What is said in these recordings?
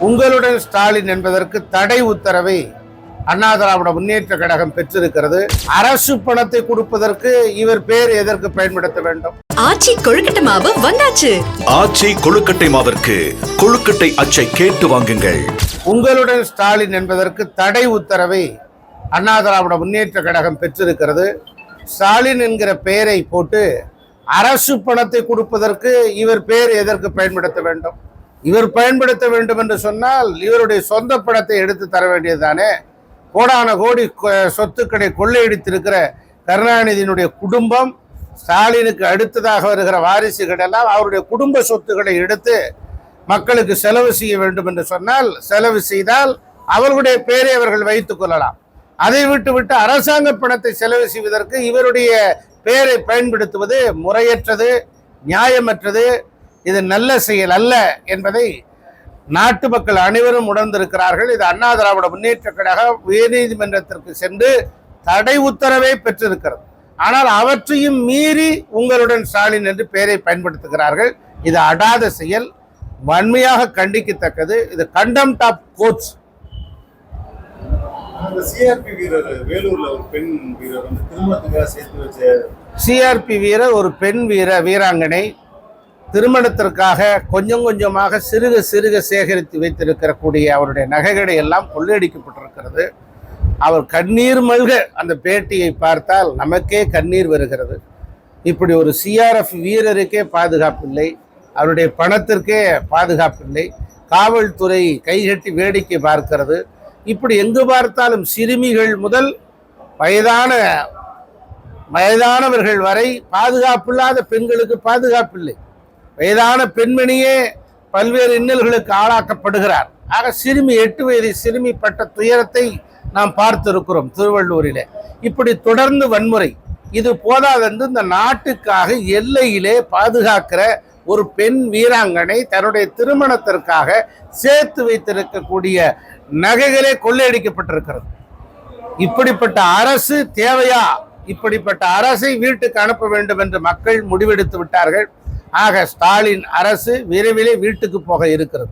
உங்களுடன் ஸ்டாலின் என்பதற்கு தடை உத்தரவை அண்ணா திராவிட முன்னேற்ற கழகம் பெற்றிருக்கிறது. அரசு பணத்தை கொடுப்பதற்கு இவர் பேர் எதற்கு பயன்படுத்த வேண்டும்? ஆச்சி கொழுக்கட்டை மாவு வந்தாச்சு. ஆச்சி கொழுக்கட்டை மாவிற்கு கொழுக்கட்டை அச்சை கேட்டு வாங்குங்கள். உங்களுடன் ஸ்டாலின் என்பதற்கு தடை உத்தரவை அண்ணா திராவிட முன்னேற்ற கழகம் பெற்றிருக்கிறது. ஸ்டாலின் என்கிற பெயரை போட்டு அரசு பணத்தை கொடுப்பதற்கு இவர் பேர் எதற்கு பயன்படுத்த வேண்டும்? இவர் பயன்படுத்த வேண்டும் என்று சொன்னால் இவருடைய சொந்த பணத்தை எடுத்து தர வேண்டியதுதானே. கோடான கோடி சொத்துக்களை கொள்ளையடித்திருக்கிற கருணாநிதியினுடைய குடும்பம், ஸ்டாலினுக்கு அடுத்ததாக வருகிற வாரிசுகள் எல்லாம் அவருடைய குடும்ப சொத்துக்களை எடுத்து மக்களுக்கு செலவு செய்ய வேண்டும் என்று சொன்னால் செலவு செய்தால் அவர்களுடைய பேரை அவர்கள் வைத்துக் கொள்ளலாம். அதை விட்டு அரசாங்க பணத்தை செலவு செய்வதற்கு இவருடைய பெயரை பயன்படுத்துவது முறையற்றது, நியாயமற்றது. இது நல்ல செயல் அல்ல என்பதை நாட்டு மக்கள் அனைவரும் உணர்ந்திருக்கிறார்கள். இது அண்ணா திராவிட முன்னேற்ற கழகம் உயர்நீதிமன்றத்திற்கு சென்று தடை உத்தரவை பெற்றிருக்கிறது. ஆனால் அவற்றையும் மீறி உங்களுடன் ஸ்டாலின் என்று பெயரை பயன்படுத்துகிறார்கள். இது அடாத செயல், வன்மையாக கண்டிக்கத்தக்கது. இது கண்டெம்ட் ஆஃப் கோர்ட்ஸ். சிஆர்பி வீரர் வேலூர்ல ஒரு பெண் வீரர் வந்து திருமணத்துக்காக சேர்த்து வச்ச சிஆர்பி வீரர் ஒரு பெண் வீராங்கனை திருமணத்திற்காக கொஞ்சம் கொஞ்சமாக சிறுக சேகரித்து வைத்திருக்கிற கூடிய அவருடைய நகைகளை எல்லாம் கொள்ளையடிக்கப்பட்டிருக்கிறது. அவர் கண்ணீர் மல்க அந்த பேட்டியை பார்த்தால் நமக்கே கண்ணீர் வருகிறது. இப்படி ஒரு சிஆர்எஃப் வீரருக்கே பாதுகாப்பில்லை, அவருடைய பணத்திற்கே பாதுகாப்பில்லை, காவல்துறை கைகட்டி வேடிக்கை பார்க்கிறது. இப்படி எங்கு பார்த்தாலும் சிறுமிகள் முதல் வயதானவர்கள் வரை பாதுகாப்பில்லாத பெண்களுக்கு பாதுகாப்பில்லை. வயதான பெண்மணியே பல்வேறு இன்னல்களுக்கு ஆளாக்கப்படுகிறார். ஆக சிறுமி 8 வயது சிறுமி பட்ட துயரத்தை நாம் பார்த்திருக்கிறோம் திருவள்ளூரிலே. இப்படி தொடர்ந்து வன்முறை. இது போதாதென்று இந்த நாட்டுக்காக எல்லையிலே பாதுகாக்கிற ஒரு பெண் வீராங்கனை தன்னுடைய திருமணத்திற்காக சேர்த்து வைத்திருக்கக்கூடிய நகைகளே கொள்ளையடிக்கப்பட்டிருக்கிறது. இப்படிப்பட்ட அரசு தேவையா? இப்படிப்பட்ட அரசை வீட்டுக்கு அனுப்ப வேண்டும் என்று மக்கள் முடிவெடுத்து விட்டார்கள். ஆக ஸ்டாலின் அரசு விரைவிலே வீட்டுக்கு போக இருக்கிறது.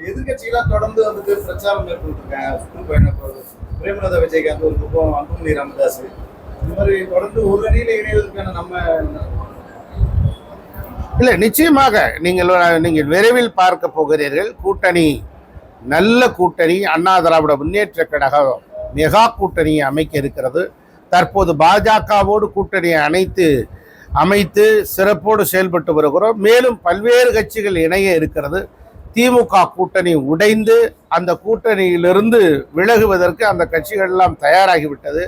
எதிர்கட்சிகளாக தொடர்ந்து வந்துட்டு பிரச்சாரம் மேற்கொண்டிருக்காங்க. பிரேமலதா விஜயகாந்த் ஒரு பக்கம், அன்புமணி ராமதாஸ், இந்த மாதிரி தொடர்ந்து ஒரு அணியில இணைவதற்கான நம்ம இல்லை, நிச்சயமாக நீங்கள் விரைவில் பார்க்க போகிறீர்கள். கூட்டணி நல்ல கூட்டணி. அண்ணா திராவிட முன்னேற்ற கழகம் மெகா கூட்டணியை அமைக்க இருக்கிறது. தற்போது பாஜகவோடு கூட்டணியை அமைத்து சிறப்போடு செயல்பட்டு வருகிறோம். மேலும் பல்வேறு கட்சிகள் இணைய இருக்கிறது. திமுக கூட்டணி உடைந்து அந்த கூட்டணியிலிருந்து விலகுவதற்கு அந்த கட்சிகள் எல்லாம் தயாராகிவிட்டது.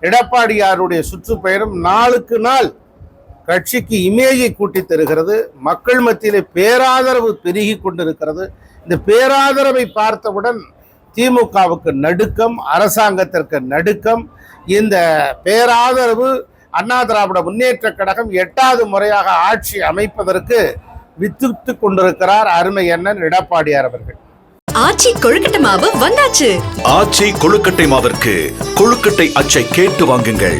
எடப்பாடியாருடைய சுற்றுப்பயணம் நாளுக்கு நாள் கட்சிக்கு இமேஜை கூட்டி தருகிறது. மக்கள் மத்தியிலே பேராதரவு பெருகி கொண்டிருக்கிறது. இந்த பேராதரவை பார்த்தவுடன் திமுகவுக்கு நடுக்கம், அரசாங்கத்திற்கு நடுக்கம். இந்த பேராதரவு அண்ணா திராவிட முன்னேற்ற கழகம் 8வது முறையாக ஆட்சி அமைப்பதற்கு வித்துட்டு கொண்டிருக்கிறார் அருமை அண்ணன் எடப்பாடியார் அவர்கள். ஆச்சி கொழுக்கட்டை மாவு வந்தாச்சு. ஆச்சி கொழுக்கட்டை மாவிற்கு கொழுக்கட்டை அச்சை கேட்டு வாங்குங்கள்.